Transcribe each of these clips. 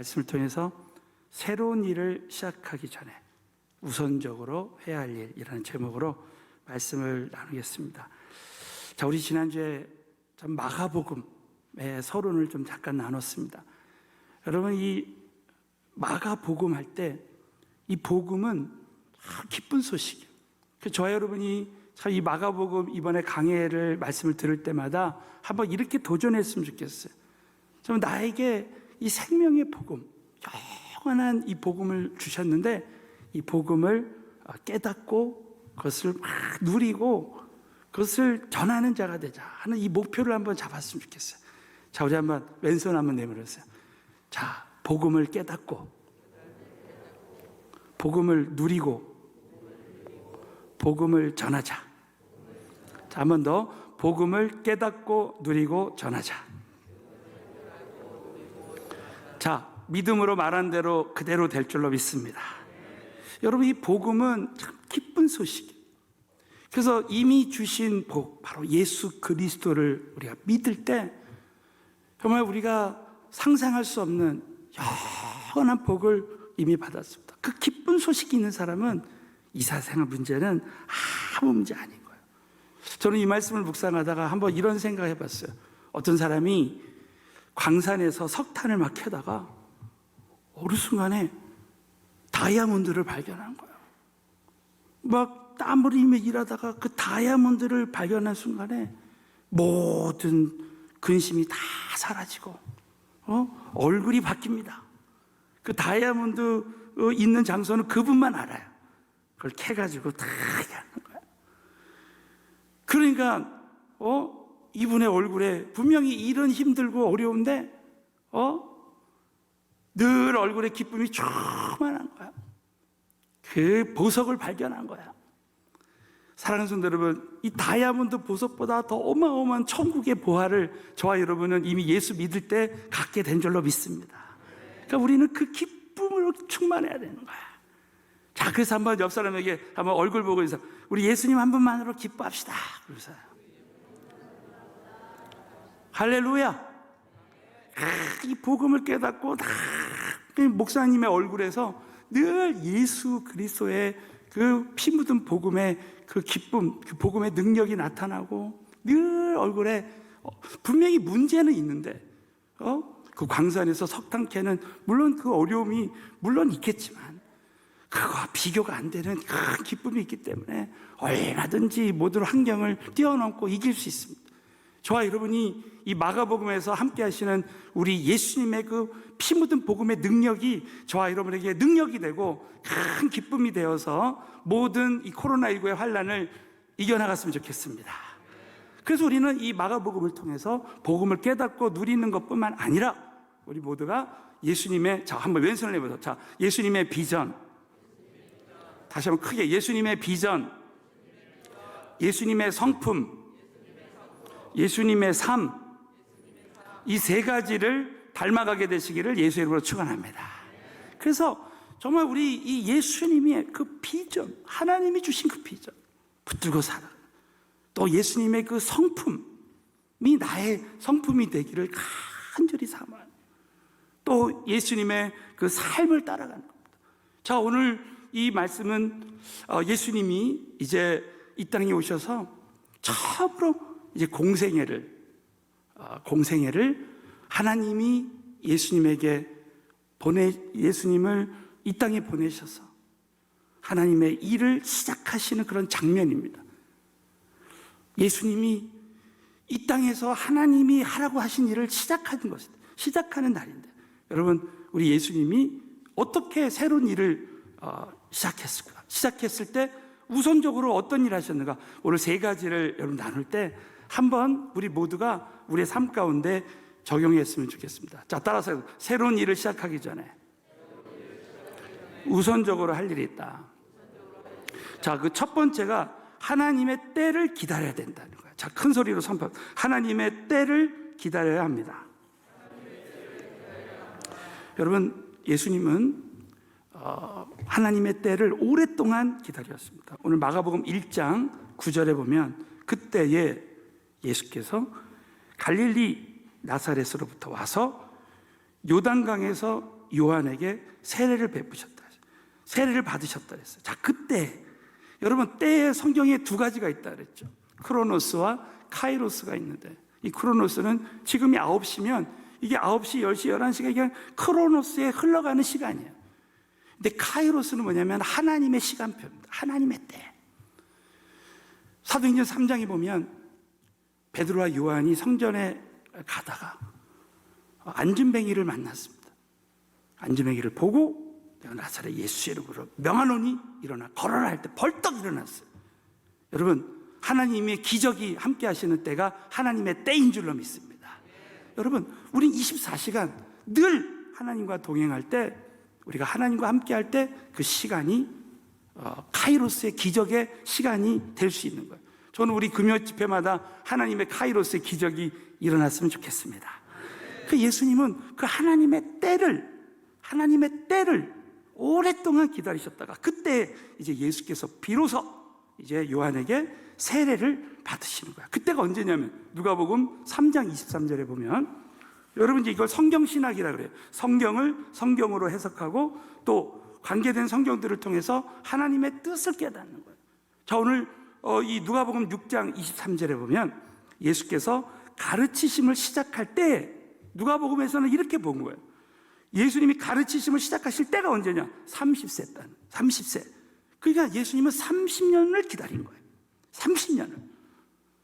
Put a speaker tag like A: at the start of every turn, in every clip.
A: 말씀을 통해서 새로운 일을 시작하기 전에 우선적으로 해야 할 일이라는 제목으로 말씀을 나누겠습니다. 자, 우리 지난주에 마가복음의 서론을 좀 잠깐 나눴습니다. 여러분, 이 마가복음 할 때 이 복음은 기쁜 소식이에요. 저와 여러분이 이 마가복음 이번에 강해를 말씀을 들을 때마다 한번 이렇게 도전했으면 좋겠어요. 좀 나에게 이 생명의 복음, 영원한 이 복음을 주셨는데 이 복음을 깨닫고 그것을 막 누리고 그것을 전하는 자가 되자 하는 이 목표를 한번 잡았으면 좋겠어요. 자, 우리 한번 왼손 한번 내밀었어요. 자, 복음을 깨닫고 복음을 누리고 복음을 전하자. 자, 한 번 더. 복음을 깨닫고 누리고 전하자. 자, 믿음으로 말한 대로 그대로 될 줄로 믿습니다. 여러분, 이 복음은 참 기쁜 소식이에요. 그래서 이미 주신 복, 바로 예수 그리스도를 우리가 믿을 때 정말 우리가 상상할 수 없는 영원한 복을 이미 받았습니다. 그 기쁜 소식이 있는 사람은 이 세상의 문제는 아무 문제 아닌 거예요. 저는 이 말씀을 묵상하다가 한번 이런 생각을 해봤어요. 어떤 사람이 광산에서 석탄을 막 캐다가 어느 순간에 다이아몬드를 발견한 거예요. 막 땀 흘리며 일하다가 그 다이아몬드를 발견한 순간에 모든 근심이 다 사라지고 얼굴이 바뀝니다. 그 다이아몬드 있는 장소는 그분만 알아요. 그걸 캐가지고 다 하는 거야. 그러니까 이분의 얼굴에 분명히 일은 힘들고 어려운데 늘 얼굴에 기쁨이 충만한 거야. 그 보석을 발견한 거야. 사랑하는 성도 여러분, 이 다이아몬드 보석보다 더 어마어마한 천국의 보화를 저와 여러분은 이미 예수 믿을 때 갖게 된 줄로 믿습니다. 그러니까 우리는 그 기쁨으로 충만해야 되는 거야. 자, 그래서 한번 옆 사람에게 한번 얼굴 보고 인사, 우리 예수님 한 분만으로 기뻐합시다. 그러세요. 할렐루야. 이 복음을 깨닫고 목사님의 얼굴에서 늘 예수 그리스도의 그 피 묻은 복음의 그 기쁨, 그 복음의 능력이 나타나고 늘 얼굴에 분명히 문제는 있는데 그 광산에서 석탄 캐는 물론 그 어려움이 물론 있겠지만 그거와 비교가 안 되는 큰 기쁨이 있기 때문에 얼마든지 모든 환경을 뛰어넘고 이길 수 있습니다. 저와 여러분이 이 마가복음에서 함께 하시는 우리 예수님의 그 피 묻은 복음의 능력이 저와 여러분에게 능력이 되고 큰 기쁨이 되어서 모든 이 코로나19의 환난을 이겨나갔으면 좋겠습니다. 그래서 우리는 이 마가복음을 통해서 복음을 깨닫고 누리는 것뿐만 아니라 우리 모두가 예수님의, 자, 한번 왼손을 내보세요. 자, 예수님의 비전. 다시 한번 크게, 예수님의 비전, 예수님의 성품, 예수님의 삶, 이 세 가지를 닮아가게 되시기를 예수의 이름으로 축원합니다. 그래서 정말 우리 이 예수님의 그 비전, 하나님이 주신 그 비전 붙들고 살아. 또 예수님의 그 성품이 나의 성품이 되기를 간절히 삼아요. 또 예수님의 그 삶을 따라가는 겁니다. 자, 오늘 이 말씀은 예수님이 이제 이 땅에 오셔서 처음으로 이제 공생애를 하나님이 예수님에게 예수님을 이 땅에 보내셔서 하나님의 일을 시작하시는 그런 장면입니다. 예수님이 이 땅에서 하나님이 하라고 하신 일을 시작하는 날인데, 여러분, 우리 예수님이 어떻게 새로운 일을 시작했을까? 시작했을 때 우선적으로 어떤 일을 하셨는가? 오늘 세 가지를 여러분 나눌 때 한번 우리 모두가 우리의 삶 가운데 적용했으면 좋겠습니다. 자, 따라서 새로운 일을 시작하기 전에 우선적으로 할 일이 있다. 자, 그 첫 번째가 하나님의 때를 기다려야 된다는 거예요. 자, 큰 소리로 선포. 하나님의 때를 기다려야 합니다. 여러분, 예수님은 하나님의 때를 오랫동안 기다렸습니다. 오늘 마가복음 1장 9절에 보면 그때에 예수께서 갈릴리 나사렛으로부터 와서 요단강에서 요한에게 세례를 베푸셨다. 세례를 받으셨다 그랬어요. 자, 그때 여러분, 때에 성경에 두 가지가 있다 그랬죠. 크로노스와 카이로스가 있는데, 이 크로노스는 지금이 9시면 이게 9시, 10시, 11시가 이게 크로노스에 흘러가는 시간이에요. 근데 카이로스는 뭐냐면 하나님의 시간표입니다. 하나님의 때. 사도행전 3장에 보면 베드로와 요한이 성전에 가다가 안진뱅이를 만났습니다. 안진뱅이를 보고 내가 나사렛 예수 이름으로 명하노니 일어나 걸어라 할 때 벌떡 일어났어요. 여러분, 하나님의 기적이 함께 하시는 때가 하나님의 때인 줄로 믿습니다. 여러분, 우린 24시간 늘 하나님과 동행할 때, 우리가 하나님과 함께 할 때 그 시간이 카이로스의 기적의 시간이 될 수 있는 거예요. 저는 우리 금요 집회마다 하나님의 카이로스의 기적이 일어났으면 좋겠습니다. 그 예수님은 그 하나님의 때를 오랫동안 기다리셨다가 그때 이제 예수께서 비로소 이제 요한에게 세례를 받으시는 거야. 그때가 언제냐면 누가복음 3장 23절에 보면, 여러분 이제 이걸 성경신학이라 그래요. 성경을 성경으로 해석하고 또 관계된 성경들을 통해서 하나님의 뜻을 깨닫는 거예요. 자, 오늘 이 누가복음 6장 23절에 보면 예수께서 가르치심을 시작할 때 누가복음에서는 이렇게 본 거예요. 예수님이 가르치심을 시작하실 때가 언제냐? 30세. 그러니까 예수님은 30년을 기다린 거예요. 30년을.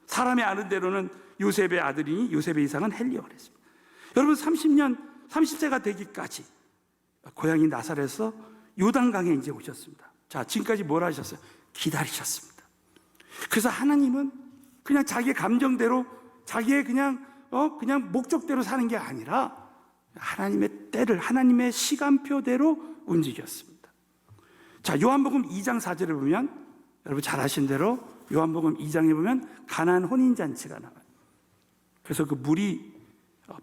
A: 사람이 아는 대로는 요셉의 아들이니 요셉의 이상은 헬리오 그랬습니다. 여러분, 30세가 되기까지 고향이 나사렛에서 요단강에 이제 오셨습니다. 자, 지금까지 뭘 하셨어요? 기다리셨습니다. 그래서 하나님은 그냥 자기의 감정대로, 자기의 그냥 목적대로 사는 게 아니라 하나님의 때를, 하나님의 시간표대로 움직였습니다. 자, 요한복음 2장 4절에 보면, 여러분 잘 아신 대로 요한복음 2장에 보면 가나안 혼인잔치가 나와요. 그래서 그 물이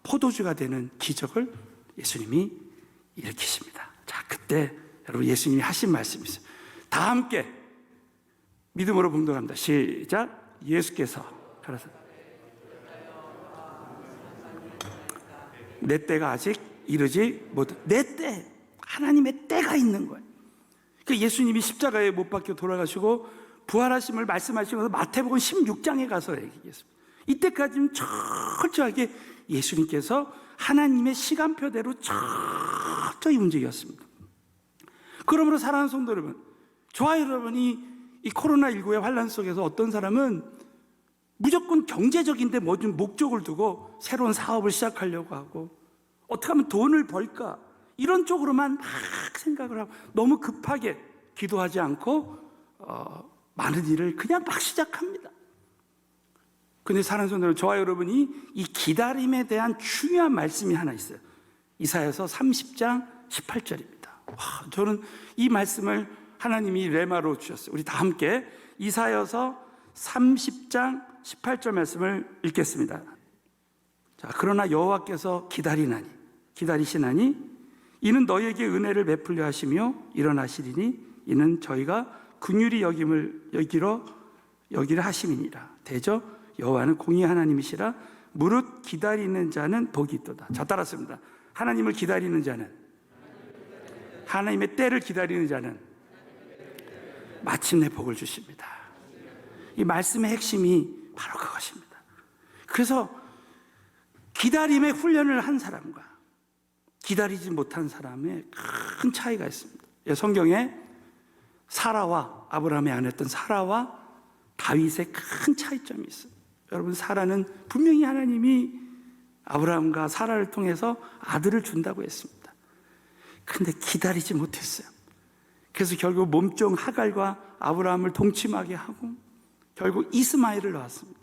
A: 포도주가 되는 기적을 예수님이 일으키십니다. 자, 그때 여러분 예수님이 하신 말씀이 있어요. 다 함께 믿음으로 봉독합니다. 시작. 예수께서 가라사 내 때가 아직 이르지 못. 내 때, 하나님의 때가 있는 거예요. 그 예수님이 십자가에 못 박혀 돌아가시고 부활하심을 말씀하시면서 마태복음 16장에 가서 얘기했습니다. 이때까지는 철저하게 예수님께서 하나님의 시간표대로 철저히 움직였습니다. 그러므로 사랑하는 성도 여러분, 저와 여러분이 이 코로나19의 환란 속에서 어떤 사람은 무조건 경제적인데 모든 목적을 두고 새로운 사업을 시작하려고 하고, 어떻게 하면 돈을 벌까, 이런 쪽으로만 막 생각을 하고 너무 급하게 기도하지 않고 많은 일을 그냥 막 시작합니다. 근데 사랑하는 성도 여러분, 저와 여러분이 이 기다림에 대한 중요한 말씀이 하나 있어요. 이사야서 30장 18절입니다. 저는 이 말씀을 하나님이 레마로 주셨어요. 우리 다 함께 이사야서 30장 18절 말씀을 읽겠습니다. 자, 그러나 여호와께서 기다리시나니 이는 너희에게 은혜를 베풀려 하시며 일어나시리니 이는 저희가 긍휼히 여기려 하심이니라. 대저 여호와는 공의 하나님이시라. 무릇 기다리는 자는 복이 있도다. 자, 따랐습니다. 하나님을 기다리는 자는, 하나님의 때를 기다리는 자는 마침내 복을 주십니다. 이 말씀의 핵심이 바로 그것입니다. 그래서 기다림의 훈련을 한 사람과 기다리지 못한 사람의 큰 차이가 있습니다. 성경에 사라와, 아브라함의 아내였던 사라와 다윗의 큰 차이점이 있어요. 여러분, 사라는 분명히 하나님이 아브라함과 사라를 통해서 아들을 준다고 했습니다. 근데 기다리지 못했어요. 그래서 결국 몸종 하갈과 아브라함을 동침하게 하고 결국 이스마엘을 낳았습니다.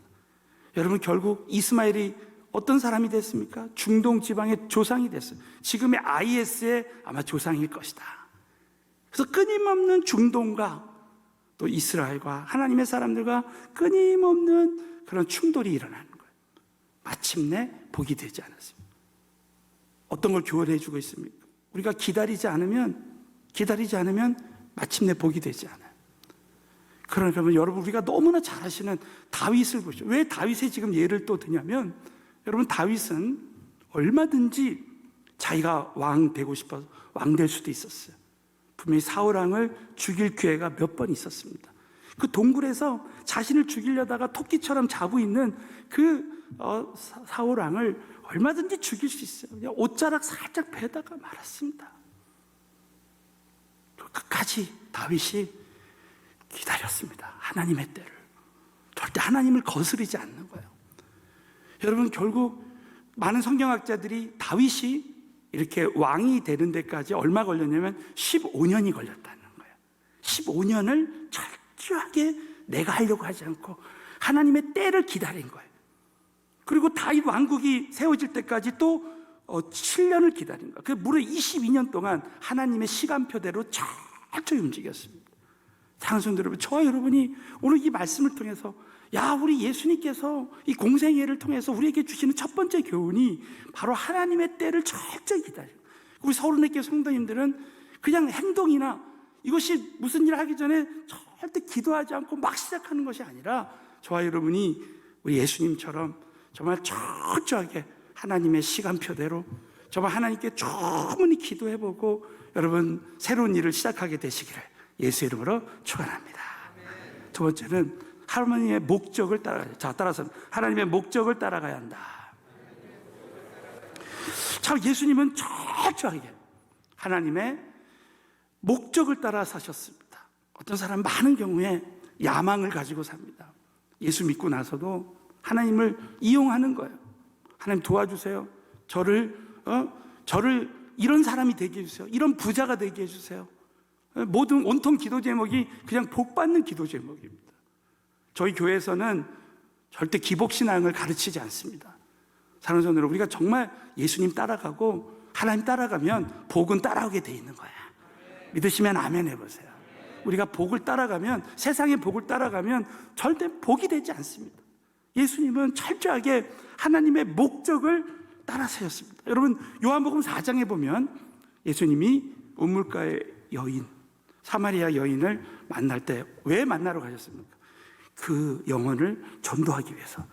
A: 여러분, 결국 이스마엘이 어떤 사람이 됐습니까? 중동 지방의 조상이 됐어요. 지금의 IS의 아마 조상일 것이다. 그래서 끊임없는 중동과 또 이스라엘과 하나님의 사람들과 끊임없는 그런 충돌이 일어나는 거예요. 마침내 복이 되지 않았습니다. 어떤 걸 교훈해 주고 있습니까? 우리가 기다리지 않으면 마침내 복이 되지 않아요. 그러면 여러분, 우리가 너무나 잘 아시는 다윗을 보시죠. 왜 다윗의 지금 예를 또 드냐면, 여러분, 다윗은 얼마든지 자기가 왕 되고 싶어서 왕 될 수도 있었어요. 분명히 사울왕을 죽일 기회가 몇 번 있었습니다. 그 동굴에서 자신을 죽이려다가 토끼처럼 자고 있는 그 사울왕을 얼마든지 죽일 수 있어요. 그냥 옷자락 살짝 베다가 말았습니다. 끝까지 다윗이 기다렸습니다. 하나님의 때를. 절대 하나님을 거스르지 않는 거예요. 여러분, 결국 많은 성경학자들이 다윗이 이렇게 왕이 되는 데까지 얼마 걸렸냐면 15년이 걸렸다는 거예요. 15년을 철저하게 내가 하려고 하지 않고 하나님의 때를 기다린 거예요. 그리고 다윗 왕국이 세워질 때까지 또 7년을 기다린 거예요. 그 무려 22년 동안 하나님의 시간표대로 철저히 움직였습니다. 사랑하는 성도 여러분, 저와 여러분이 오늘 이 말씀을 통해서 우리 예수님께서 이 공생애를 통해서 우리에게 주시는 첫 번째 교훈이 바로 하나님의 때를 철저히 기다려요. 우리 서울은혜교회 성도님들은 그냥 행동이나 이것이 무슨 일을 하기 전에 절대 기도하지 않고 막 시작하는 것이 아니라 저와 여러분이 우리 예수님처럼 정말 철저하게 하나님의 시간표대로 정말 하나님께 충분히 기도해보고 여러분 새로운 일을 시작하게 되시기를 예수 이름으로 축원합니다. 두 번째는 하나님의 목적을 따라가야 돼. 자, 따라서 하나님의 목적을 따라가야 한다. 참, 예수님은 철저하게 하나님의 목적을 따라 사셨습니다. 어떤 사람은 많은 경우에 야망을 가지고 삽니다. 예수 믿고 나서도 하나님을 이용하는 거예요. 하나님 도와주세요. 저를 이런 사람이 되게 해주세요. 이런 부자가 되게 해주세요. 모든 온통 기도 제목이 그냥 복받는 기도 제목입니다. 저희 교회에서는 절대 기복신앙을 가르치지 않습니다. 사랑하는 성도 여러분, 우리가 정말 예수님 따라가고 하나님 따라가면 복은 따라오게 돼 있는 거야. 믿으시면 아멘 해보세요. 우리가 복을 따라가면, 세상의 복을 따라가면 절대 복이 되지 않습니다. 예수님은 철저하게 하나님의 목적을 따라 세웠습니다. 여러분, 요한복음 4장에 보면 예수님이 우물가의 여인, 사마리아 여인을 만날 때 왜 만나러 가셨습니까? 그 영혼을 전도하기 위해서.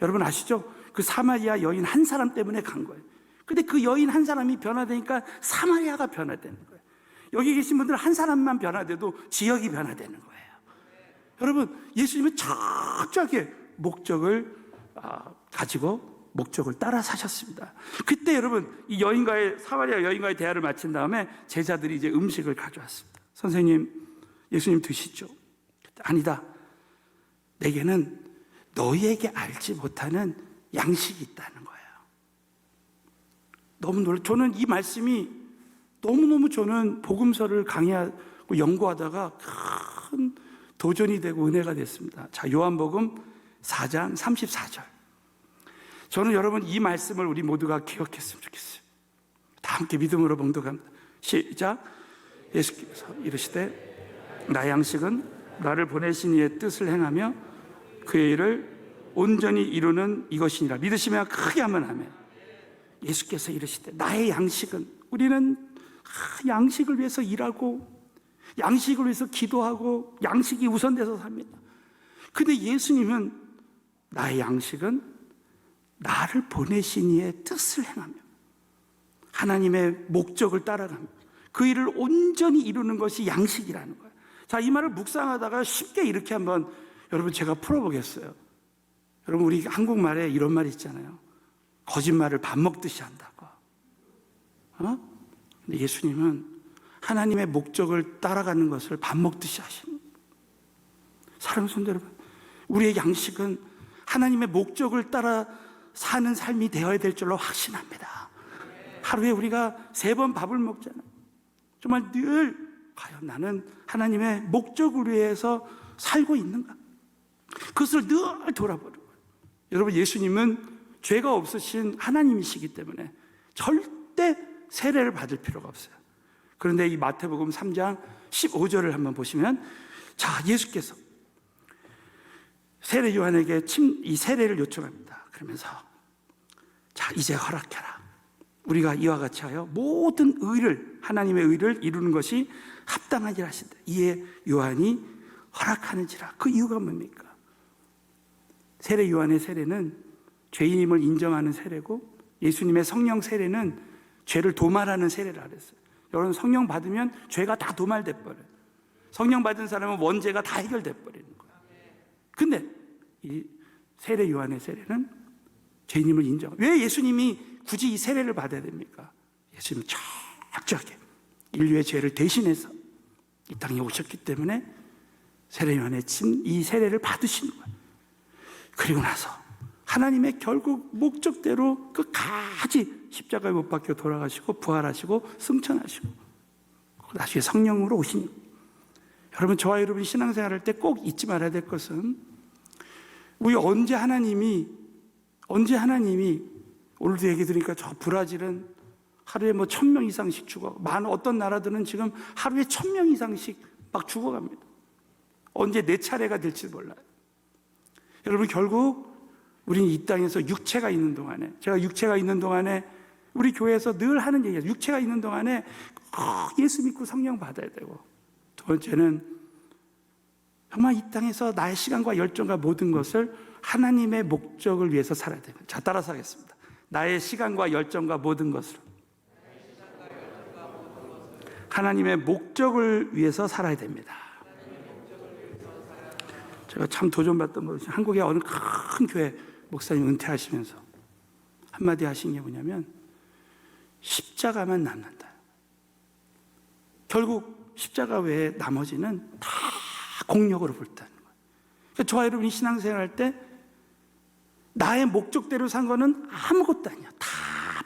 A: 여러분 아시죠? 그 사마리아 여인 한 사람 때문에 간 거예요. 근데 그 여인 한 사람이 변화되니까 사마리아가 변화되는 거예요. 여기 계신 분들 한 사람만 변화돼도 지역이 변화되는 거예요. 여러분, 예수님은 철저하게 목적을 가지고 목적을 따라 사셨습니다. 그때 여러분, 이 사마리아 여인과의 대화를 마친 다음에 제자들이 이제 음식을 가져왔습니다. 선생님, 예수님 드시죠? 아니다. 내게는 너희에게 알지 못하는 양식이 있다는 거예요. 너무 놀라. 저는 이 말씀이 너무너무 저는 복음서를 강의하고 연구하다가 큰 도전이 되고 은혜가 됐습니다. 자, 요한복음 4장 34절. 저는 여러분 이 말씀을 우리 모두가 기억했으면 좋겠어요. 다 함께 믿음으로 봉독합니다. 시작. 예수께서 이르시되 나의 양식은 나를 보내신 이의 뜻을 행하며 그의 일을 온전히 이루는 이것이니라. 믿으시면 크게 하면 아멘. 예수께서 이르시되 나의 양식은, 우리는 양식을 위해서 일하고 양식을 위해서 기도하고 양식이 우선돼서 삽니다. 근데 예수님은 나의 양식은 나를 보내신 이의 뜻을 행하며 하나님의 목적을 따라가며 그 일을 온전히 이루는 것이 양식이라는 거예요. 자, 이 말을 묵상하다가 쉽게 이렇게 한번 여러분 제가 풀어보겠어요. 여러분, 우리 한국말에 이런 말이 있잖아요. 거짓말을 밥 먹듯이 한다고. 근데 예수님은 하나님의 목적을 따라가는 것을 밥 먹듯이 하시는 거예요. 사랑하는 성도 여러분, 우리의 양식은 하나님의 목적을 따라 사는 삶이 되어야 될 줄로 확신합니다. 하루에 우리가 3번 밥을 먹잖아요. 정말 늘 과연 나는 하나님의 목적을 위해서 살고 있는가? 그것을 늘 돌아보는 거예요. 여러분, 예수님은 죄가 없으신 하나님이시기 때문에 절대 세례를 받을 필요가 없어요. 그런데 이 마태복음 3장 15절을 한번 보시면, 자, 예수께서 세례 요한에게 이 세례를 요청합니다. 그러면서 자, 이제 허락해라. 우리가 이와 같이 하여 모든 의를, 하나님의 의를 이루는 것이 합당하니라 하신다. 이에 요한이 허락하는지라. 그 이유가 뭡니까? 세례 요한의 세례는 죄인임을 인정하는 세례고, 예수님의 성령 세례는 죄를 도말하는 세례를 하랬어요. 여러분, 성령 받으면 죄가 다 도말돼 버려요. 성령 받은 사람은 원죄가 다 해결돼 버리는 거예요. 근데 이 세례 요한의 세례는 죄인임을 인정. 왜 예수님이 굳이 이 세례를 받아야 됩니까? 예수님은 철저하게 인류의 죄를 대신해서 이 땅에 오셨기 때문에 세례 요한의 이 세례를 받으시는 거예요. 그리고 나서 하나님의 결국 목적대로 끝까지 십자가에 못 박혀 돌아가시고 부활하시고 승천하시고 나중에 성령으로 오시는 거예요. 여러분, 저와 여러분이 신앙생활할 때 꼭 잊지 말아야 될 것은 우리 언제 하나님이 오늘도 얘기 들으니까 저 브라질은 하루에 1,000명 이상씩 죽어. 많은 어떤 나라들은 지금 하루에 1,000명 이상씩 막 죽어갑니다. 언제 내 차례가 될지 몰라요. 여러분, 결국 우리는 이 땅에서 육체가 있는 동안에, 제가 육체가 있는 동안에 우리 교회에서 늘 하는 얘기예요. 육체가 있는 동안에 꼭 예수 믿고 성령 받아야 되고, 두 번째는 정말 이 땅에서 나의 시간과 열정과 모든 것을 하나님의 목적을 위해서 살아야 돼요. 자, 따라서 하겠습니다. 나의 시간과 열정과 모든 것을 하나님의 목적을 위해서 살아야 됩니다. 제가 참 도전받던 것이 한국의 어느 큰 교회 목사님 은퇴하시면서 한마디 하신 게 뭐냐면 십자가만 남는다. 결국 십자가 외에 나머지는 다 공력으로 불타는 거예요. 그러니까 저와 여러분이 신앙생활할 때 나의 목적대로 산 거는 아무것도 아니야. 다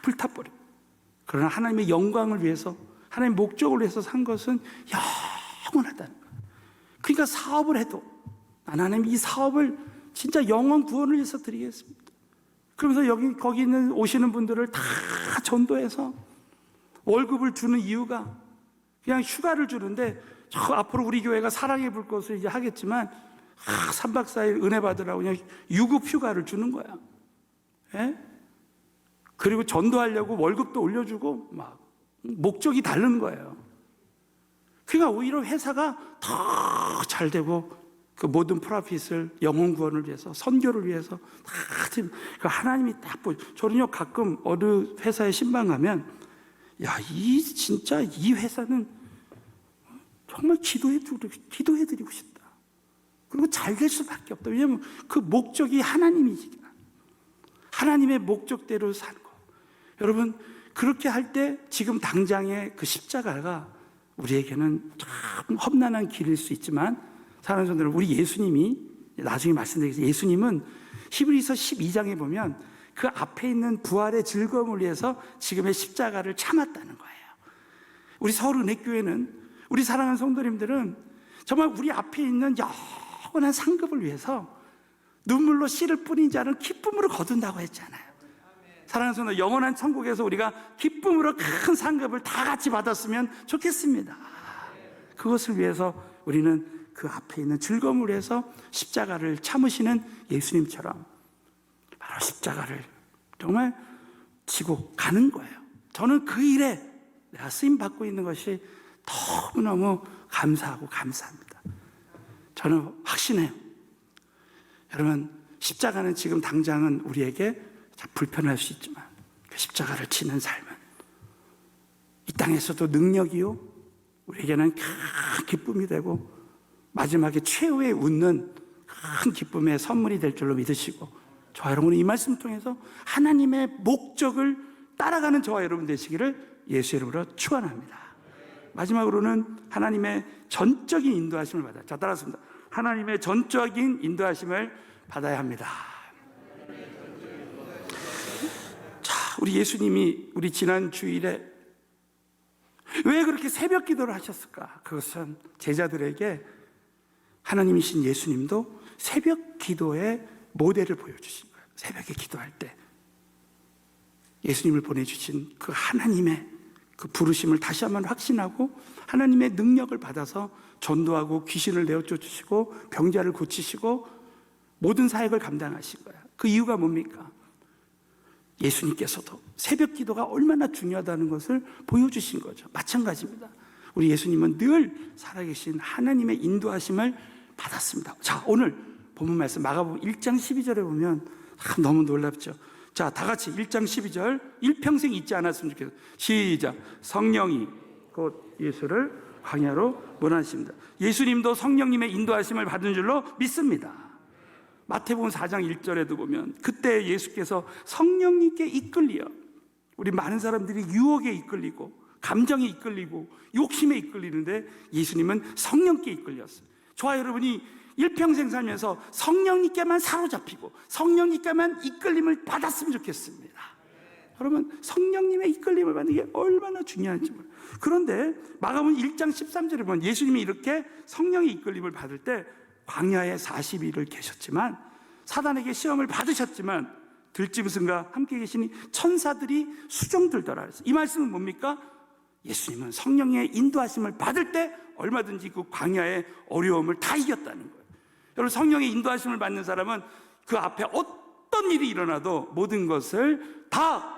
A: 불타버려. 그러나 하나님의 영광을 위해서, 하나님의 목적을 위해서 산 것은 영원하다는 거예요. 그러니까 사업을 해도 난 하나님 이 사업을 진짜 영원 구원을 위해서 드리겠습니다. 그러면서 거기 있는 오시는 분들을 다 전도해서 월급을 주는 이유가 그냥 휴가를 주는데 저 앞으로 우리 교회가 사랑의 불꽃을 이제 하겠지만 3박 4일 은혜 받으라고 그냥 유급 휴가를 주는 거야. 예? 그리고 전도하려고 월급도 올려주고 막 목적이 다른 거예요. 그러니까 오히려 회사가 더 잘 되고 그 모든 프로핏을 영혼 구원을 위해서, 선교를 위해서 다 하나님이 딱 저는요 가끔 어느 회사에 신방 가면 진짜 이 회사는 정말 기도해드리고 싶다. 그리고 잘 될 수밖에 없다. 왜냐하면 그 목적이 하나님이니까. 하나님의 목적대로 사는 거. 여러분, 그렇게 할 때 지금 당장의 그 십자가가 우리에게는 참 험난한 길일 수 있지만, 사랑하는 성도들, 우리 예수님이 나중에 말씀드리겠습니다. 예수님은 히브리서 12장에 보면 그 앞에 있는 부활의 즐거움을 위해서 지금의 십자가를 참았다는 거예요. 우리 서울은혜교회는, 우리 사랑하는 성도님들은 정말 우리 앞에 있는 영원한 상급을 위해서 눈물로 씨를 뿌린 자는 기쁨으로 거둔다고 했잖아요. 사랑하는 성도, 영원한 천국에서 우리가 기쁨으로 큰 상급을 다 같이 받았으면 좋겠습니다. 그것을 위해서 우리는 그 앞에 있는 즐거움을 위해서 십자가를 참으시는 예수님처럼 바로 십자가를 정말 지고 가는 거예요. 저는 그 일에 내가 쓰임 받고 있는 것이 너무너무 감사하고 감사합니다. 저는 확신해요. 여러분, 십자가는 지금 당장은 우리에게 불편할 수 있지만 그 십자가를 지는 삶은 이 땅에서도 능력이요, 우리에게는 큰 기쁨이 되고 마지막에 최후에 웃는 큰 기쁨의 선물이 될 줄로 믿으시고, 저와 여러분은 이 말씀 통해서 하나님의 목적을 따라가는 저와 여러분 되시기를 예수 이름으로 축원합니다. 마지막으로는 하나님의 전적인 인도하심을 받아요. 자, 따라하겠습니다. 하나님의 전적인 인도하심을 받아야 합니다. 자, 우리 예수님이 우리 지난 주일에 왜 그렇게 새벽 기도를 하셨을까? 그것은 제자들에게 하나님이신 예수님도 새벽 기도의 모델을 보여주신 거예요. 새벽에 기도할 때 예수님을 보내주신 그 하나님의 그 부르심을 다시 한번 확신하고 하나님의 능력을 받아서 전도하고 귀신을 내어쫓으시고 병자를 고치시고 모든 사역을 감당하신 거예요. 그 이유가 뭡니까? 예수님께서도 새벽 기도가 얼마나 중요하다는 것을 보여주신 거죠. 마찬가지입니다. 우리 예수님은 늘 살아계신 하나님의 인도하심을 받았습니다. 자, 오늘 본문 말씀 마가복음 1장 12절에 보면 너무 놀랍죠. 자, 다 같이 1장 12절 일평생 잊지 않았으면 좋겠어요. 시작. 성령이 곧 예수를 광야로 보내십니다. 예수님도 성령님의 인도하심을 받은 줄로 믿습니다. 마태복음 4장 1절에도 보면 그때 예수께서 성령님께 이끌려, 우리 많은 사람들이 유혹에 이끌리고 감정에 이끌리고 욕심에 이끌리는데 예수님은 성령께 이끌렸어요. 저와 여러분이 일평생 살면서 성령님께만 사로잡히고 성령님께만 이끌림을 받았으면 좋겠습니다. 여러분, 성령님의 이끌림을 받는 게 얼마나 중요한지 몰라요. 그런데 마가복음 1장 13절에 보면 예수님이 이렇게 성령의 이끌림을 받을 때 광야에 40일을 계셨지만, 사단에게 시험을 받으셨지만 들짐승과 함께 계시니 천사들이 수종들더라 그랬어요. 이 말씀은 뭡니까? 예수님은 성령의 인도하심을 받을 때 얼마든지 그 광야의 어려움을 다 이겼다는 거예요. 여러분, 성령의 인도하심을 받는 사람은 그 앞에 어떤 일이 일어나도 모든 것을 다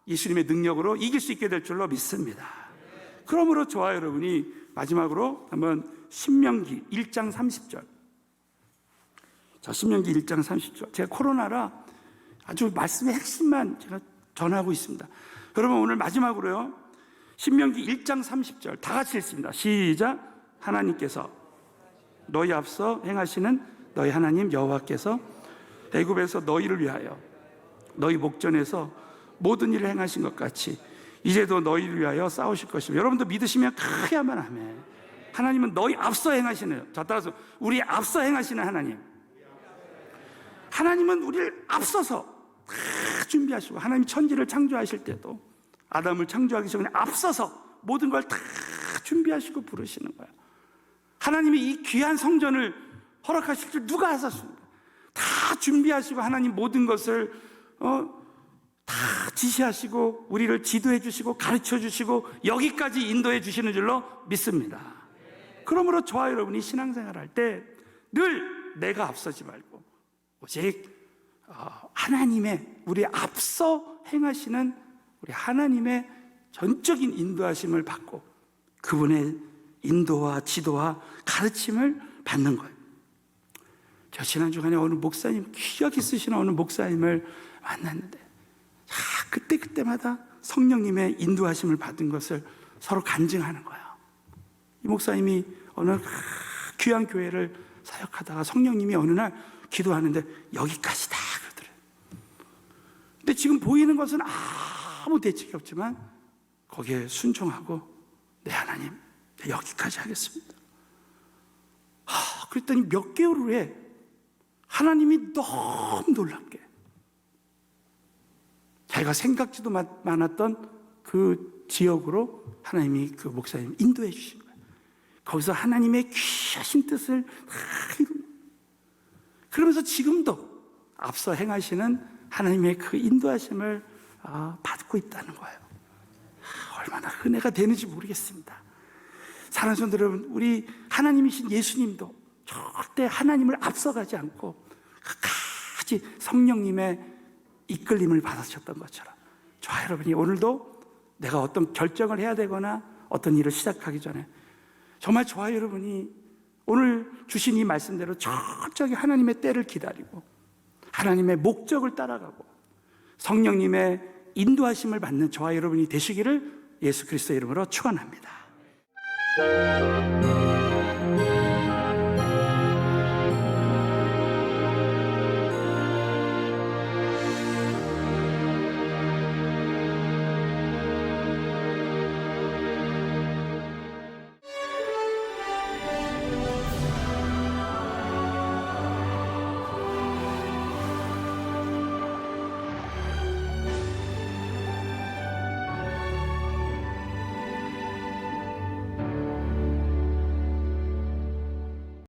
A: 예수님의 능력으로 이길 수 있게 될 줄로 믿습니다. 그러므로 저와 여러분이 마지막으로 한번 신명기 1장 30절. 자, 신명기 1장 30절. 제가 코로나라 아주 말씀의 핵심만 제가 전하고 있습니다. 여러분, 오늘 마지막으로요, 신명기 1장 30절 다 같이 읽습니다. 시작. 하나님께서 너희 앞서 행하시는 너희 하나님 여호와께서 애굽에서 너희를 위하여 너희 목전에서 모든 일을 행하신 것 같이 이제도 너희를 위하여 싸우실 것이며, 여러분도 믿으시면 크게 한번 아멘. 하나님은 너희 앞서 행하시네요. 자, 따라서 우리 앞서 행하시는 하나님, 하나님은 우리를 앞서서 다 준비하시고, 하나님 천지를 창조하실 때도 아담을 창조하기 전에 앞서서 모든 걸 다 준비하시고 부르시는 거예요. 하나님이 이 귀한 성전을 허락하실 줄 누가 아셨습니까? 다 준비하시고 하나님 모든 것을 다 지시하시고 우리를 지도해 주시고 가르쳐 주시고 여기까지 인도해 주시는 줄로 믿습니다. 그러므로 저와 여러분이 신앙생활 할 때 늘 내가 앞서지 말고 오직 하나님의, 우리 앞서 행하시는 우리 하나님의 전적인 인도하심을 받고 그분의 인도와 지도와 가르침을 받는 거예요. 저 지난 주간에 어느 목사님, 귀하게 쓰시는 어느 목사님을 만났는데, 그때마다 성령님의 인도하심을 받은 것을 서로 간증하는 거예요. 이 목사님이 어느 귀한 교회를 사역하다가 성령님이 어느 날 기도하는데 여기까지다 그러더래요. 근데 지금 보이는 것은 아무 대책이 없지만 거기에 순종하고, 네 하나님, 네 여기까지 하겠습니다. 그랬더니 몇 개월 후에 하나님이 너무 놀랍게 자기가 생각지도 않았던 그 지역으로 하나님이 그 목사님 인도해 주신 거예요. 거기서 하나님의 귀하신 뜻을 이루는, 그러면서 지금도 앞서 행하시는 하나님의 그 인도하심을 받고 있다는 거예요. 얼마나 은혜가 되는지 모르겠습니다. 사랑하는 성도 여러분, 우리 하나님이신 예수님도 절대 하나님을 앞서가지 않고 끝까지 성령님의 이끌림을 받으셨던 것처럼, 저와 여러분이 오늘도 내가 어떤 결정을 해야 되거나 어떤 일을 시작하기 전에 정말 저와 여러분이 오늘 주신 이 말씀대로 철저히 하나님의 때를 기다리고 하나님의 목적을 따라가고 성령님의 인도하심을 받는 저와 여러분이 되시기를 예수 그리스도의 이름으로 축원합니다.